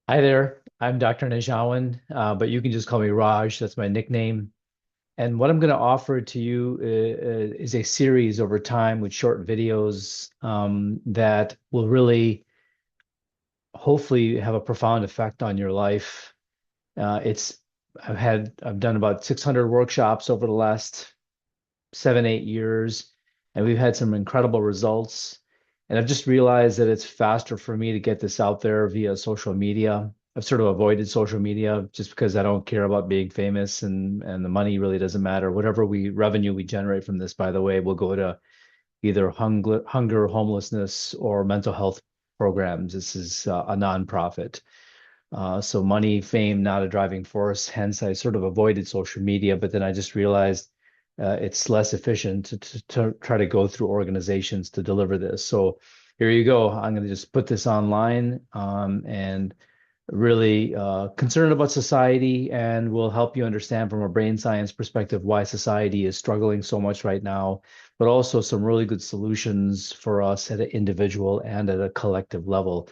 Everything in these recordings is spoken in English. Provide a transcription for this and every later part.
Hi there, I'm Dr. Nijhawan, but you can just call me Raj. That's my nickname. And what I'm going to offer to you is a series over time with short videos that will really, hopefully, have a profound effect on your life. It's I've done about 600 workshops over the last 7, 8 years, and we've had some incredible results. And I've just realized that it's faster for me to get this out there via social media. I've sort of avoided social media just because I don't care about being famous and the money really doesn't matter. Whatever we revenue we generate from this, by the way, will go to either hunger, homelessness, or mental health programs. This is a nonprofit. So money, fame, not a driving force. Hence, I sort of avoided social media, but then I just realized it's less efficient to try to go through organizations to deliver this. So here you go. I'm going to just put this online and really concerned about society, and will help you understand from a brain science perspective why society is struggling so much right now, but also some really good solutions for us at an individual and at a collective level.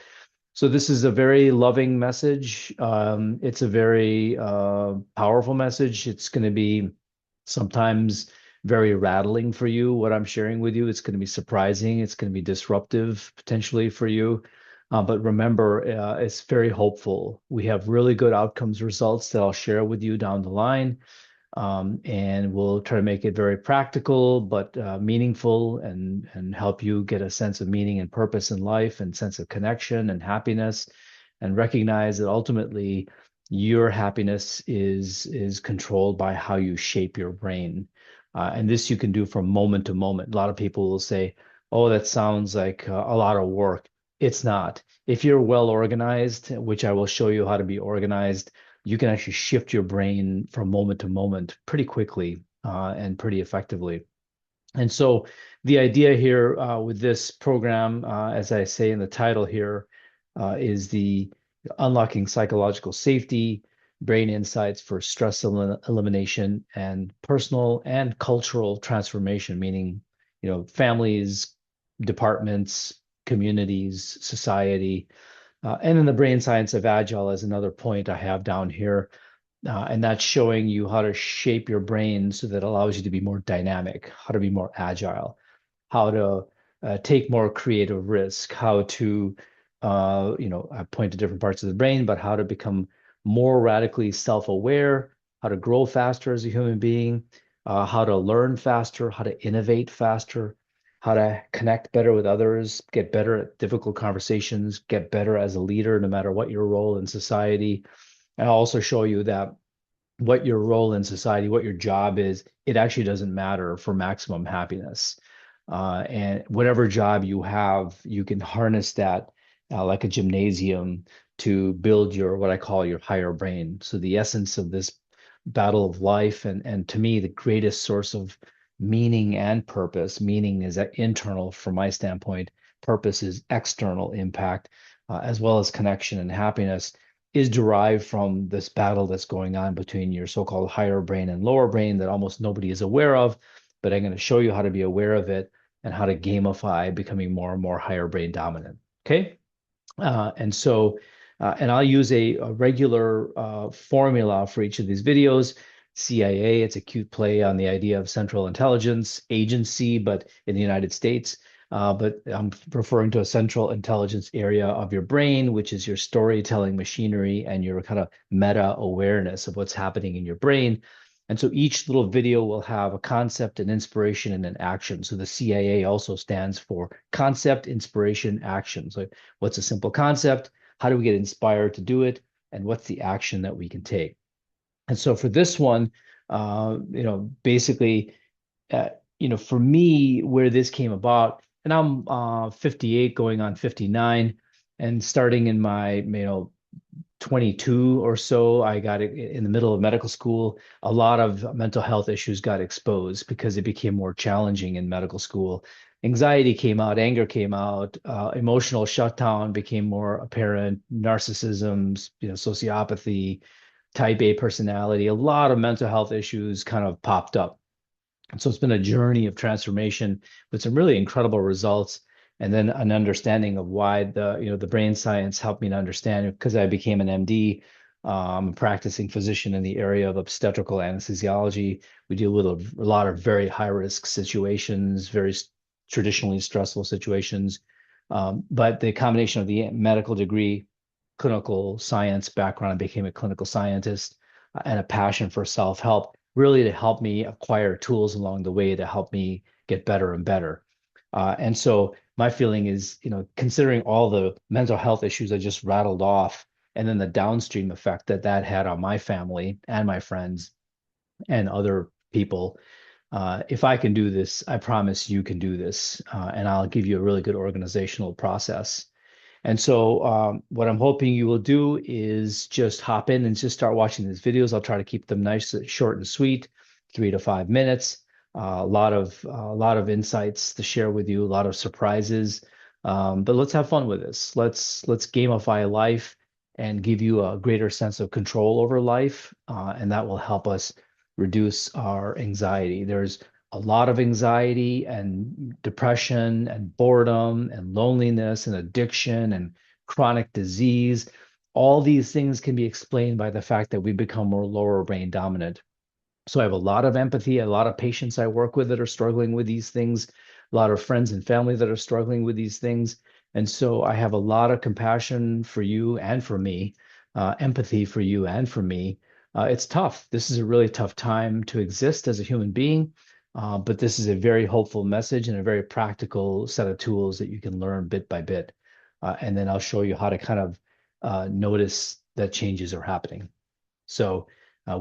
So this is a very loving message. It's a very powerful message. It's going to be sometimes very rattling for you, what I'm sharing with you. It's going to be surprising. It's going to be disruptive potentially for you. But remember, it's very hopeful. We have really good outcomes results that I'll share with you down the line. And we'll try to make it very practical but meaningful, and help you get a sense of meaning and purpose in life and sense of connection and happiness, and recognize that ultimately your happiness is controlled by how you shape your brain. And this you can do from moment to moment. A lot of people will say, "Oh, that sounds like a lot of work." It's not. If you're well organized, which I will show you how to be organized, you can actually shift your brain from moment to moment pretty quickly and pretty effectively. And so the idea here with this program, as I say in the title here, is the unlocking psychological safety, brain insights for stress elimination, and personal and cultural transformation, meaning, families, departments, communities, society. And then the brain science of agile is another point I have down here. And that's showing you how to shape your brain so that it allows you to be more dynamic, how to be more agile, how to take more creative risk, how to, I point to different parts of the brain, but how to become more radically self-aware, how to grow faster as a human being, how to learn faster, how to innovate faster, how to connect better with others, get better at difficult conversations, get better as a leader, no matter what your role in society. And I'll also show you that what your role in society, what your job is, it actually doesn't matter for maximum happiness. And whatever job you have, you can harness that like a gymnasium to build your what I call your higher brain. So the essence of this battle of life, and to me, the greatest source of meaning and purpose. Meaning is internal from my standpoint. Purpose is external impact, as well as connection and happiness is derived from this battle that's going on between your so-called higher brain and lower brain that almost nobody is aware of. But I'm going to show you how to be aware of it and how to gamify becoming more and more higher brain dominant. Okay. And I'll use a regular formula for each of these videos. CIA, it's a cute play on the idea of Central Intelligence Agency, but in the United States. But I'm referring to a central intelligence area of your brain, which is your storytelling machinery and your kind of meta awareness of what's happening in your brain. And so each little video will have a concept, an inspiration, and an action. So the CIA also stands for concept, inspiration, action. So what's a simple concept? How do we get inspired to do it? And what's the action that we can take? And so for this one, basically, uh, for me, where this came about, and I'm 58 going on 59, and starting in my, 22 or so, I got it in the middle of medical school. A lot of mental health issues got exposed because it became more challenging in medical school. Anxiety came out, anger came out, emotional shutdown became more apparent, narcissism, sociopathy, type A personality, a lot of mental health issues kind of popped up. And so it's been a journey of transformation with some really incredible results. and then an understanding of why the brain science helped me to understand because I became an MD. I'm a practicing physician in the area of obstetrical anesthesiology. We deal with a lot of very high risk situations, very traditionally stressful situations. But the combination of the medical degree, clinical science background, I became a clinical scientist, and a passion for self-help, really to help me acquire tools along the way to help me get better and better. And so my feeling is, considering all the mental health issues I just rattled off, and then the downstream effect that that had on my family and my friends and other people, if I can do this, I promise you can do this, and I'll give you a really good organizational process. And so, what I'm hoping you will do is just hop in and just start watching these videos. I'll try to keep them nice, short and sweet, 3 to 5 minutes. A lot of insights to share with you, a lot of surprises. But let's have fun with this. Let's gamify life and give you a greater sense of control over life, and that will help us reduce our anxiety. There's a lot of anxiety and depression and boredom and loneliness and addiction and chronic disease. All these things can be explained by the fact that we become more lower brain dominant. So I have a lot of empathy, a lot of patients I work with that are struggling with these things, a lot of friends and family that are struggling with these things. And so I have a lot of compassion for you and for me, empathy for you and for me. It's tough. This is a really tough time to exist as a human being, but this is a very hopeful message and a very practical set of tools that you can learn bit by bit. And then I'll show you how to kind of notice that changes are happening. So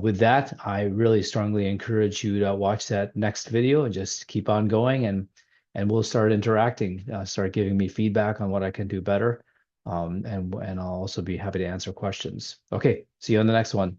with that, I really strongly encourage you to watch that next video and just keep on going, and we'll start interacting, start giving me feedback on what I can do better. And I'll also be happy to answer questions. Okay, see you on the next one.